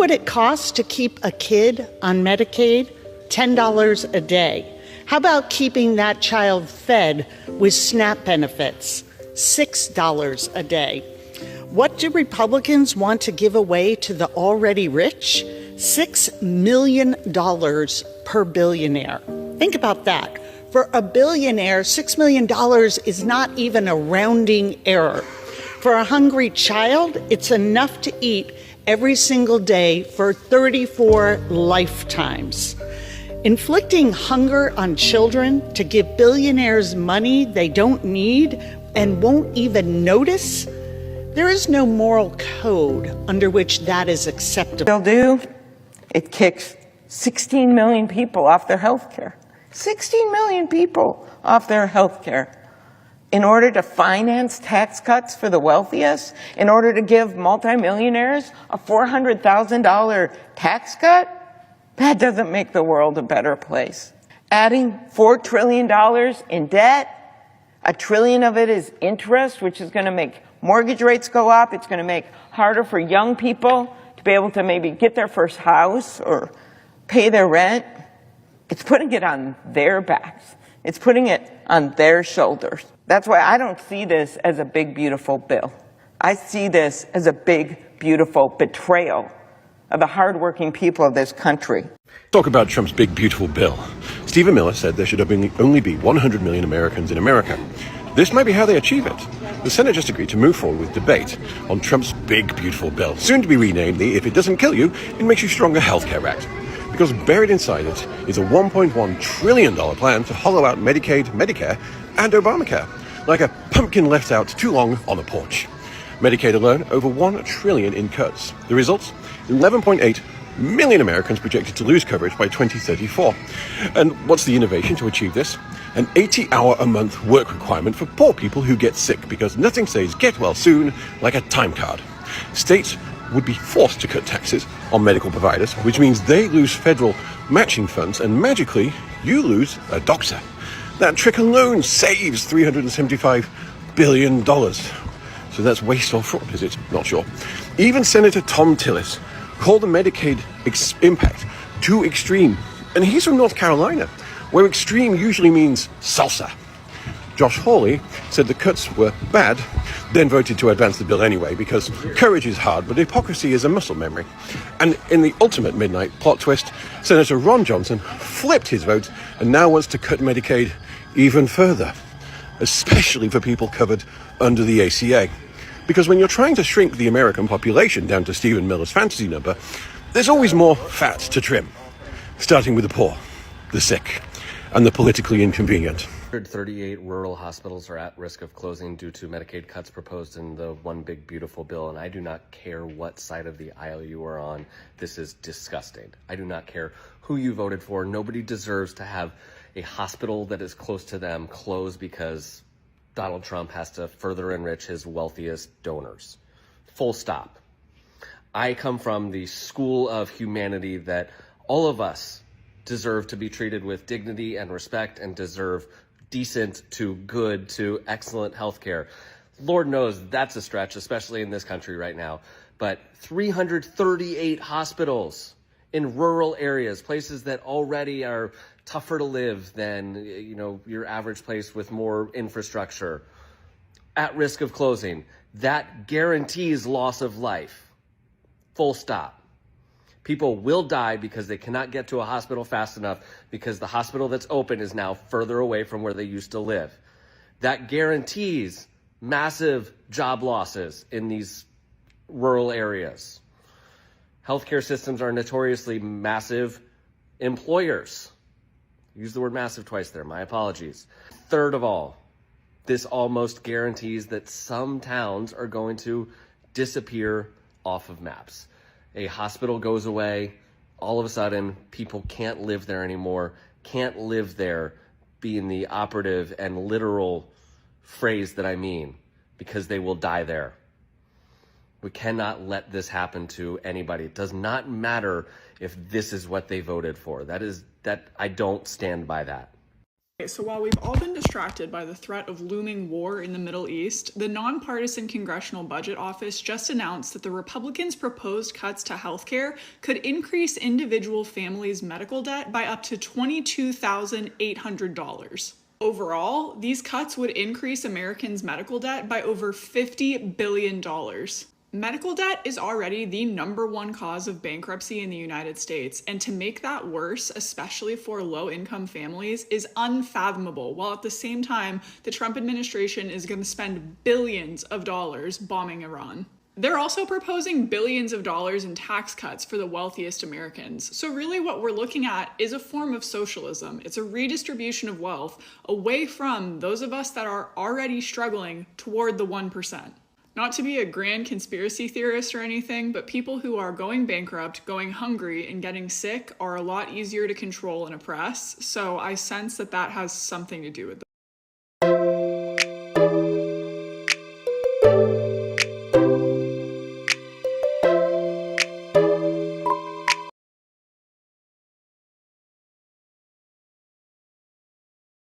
what it costs to keep a kid on Medicaid? $10 a day. How about keeping that child fed with SNAP benefits? $6 a day. What do Republicans want to give away to the already rich? $6 million per billionaire. Think about that. For a billionaire, $6 million is not even a rounding error. For a hungry child, it's enough to eat every single day for 34 lifetimes. Inflicting hunger on children to give billionaires money they don't need and won't even notice? There is no moral code under which that is acceptable. They'll do, it kicks 16 million people off their health care. 16 million people off their health care. In order to finance tax cuts for the wealthiest, in order to give multimillionaires a $400,000 tax cut, that doesn't make the world a better place. Adding $4 trillion in debt, $1 trillion of it is interest, which is going to make mortgage rates go up. It's going to make harder for young people to be able to maybe get their first house or pay their rent. It's putting it on their backs. It's putting it on their shoulders. That's why I don't see this as a big, beautiful bill. I see this as a big, beautiful betrayal of the hardworking people of this country. Talk about Trump's big, beautiful bill. Stephen Miller said there should only be 100 million Americans in America. This might be how they achieve it. The Senate just agreed to move forward with debate on Trump's big, beautiful bill, soon to be renamed the If It Doesn't Kill You, It Makes You Stronger Healthcare Act. Because buried inside it is a $1.1 trillion plan to hollow out Medicaid, Medicare, and Obamacare, like a pumpkin left out too long on a porch. Medicaid alone, over $1 trillion in cuts. The results? 11.8 million Americans projected to lose coverage by 2034. And what's the innovation to achieve this? An 80-hour-a-month work requirement for poor people who get sick, because nothing says get well soon like a time card. States would be forced to cut taxes on medical providers, which means they lose federal matching funds, and magically, you lose a doctor. That trick alone saves $375 billion. So that's waste or fraud, is it? Not sure. Even Senator Tom Tillis called the Medicaid impact too extreme. And he's from North Carolina, where extreme usually means salsa. Josh Hawley said the cuts were bad, then voted to advance the bill anyway, because courage is hard, but hypocrisy is a muscle memory. And in the ultimate midnight plot twist, Senator Ron Johnson flipped his vote and now wants to cut Medicaid even further, especially for people covered under the ACA. Because when you're trying to shrink the American population down to Stephen Miller's fantasy number, there's always more fat to trim, starting with the poor, the sick, and the politically inconvenient. 138 rural hospitals are at risk of closing due to Medicaid cuts proposed in the One Big Beautiful Bill, and I do not care what side of the aisle you are on. This is disgusting. I do not care who you voted for. Nobody deserves to have a hospital that is close to them close because Donald Trump has to further enrich his wealthiest donors. Full stop. I come from the school of humanity that all of us deserve to be treated with dignity and respect and deserve decent to good to excellent health care. Lord knows that's a stretch, especially in this country right now. But 338 hospitals in rural areas, places that already are tougher to live than, your average place with more infrastructure, at risk of closing. That guarantees loss of life. Full stop. People will die because they cannot get to a hospital fast enough because the hospital that's open is now further away from where they used to live. That guarantees massive job losses in these rural areas. Healthcare systems are notoriously massive employers. Use the word massive twice there, my apologies. Third of all, this almost guarantees that some towns are going to disappear off of maps. A hospital goes away, all of a sudden people can't live there anymore, can't live there being the operative and literal phrase that I mean, because they will die there. We cannot let this happen to anybody. It does not matter if this is what they voted for. That I don't stand by that. So while we've all been distracted by the threat of looming war in the Middle East, the nonpartisan Congressional Budget Office just announced that the Republicans' proposed cuts to healthcare could increase individual families' medical debt by up to $22,800. Overall, these cuts would increase Americans' medical debt by over $50 billion. Medical debt is already the #1 cause of bankruptcy in the United States, and to make that worse, especially for low-income families, is unfathomable, while at the same time, the Trump administration is going to spend billions of dollars bombing Iran. They're also proposing billions of dollars in tax cuts for the wealthiest Americans. So really what we're looking at is a form of socialism. It's a redistribution of wealth away from those of us that are already struggling toward the 1%. Not to be a grand conspiracy theorist or anything, but people who are going bankrupt, going hungry, and getting sick are a lot easier to control and oppress, so I sense that that has something to do with this.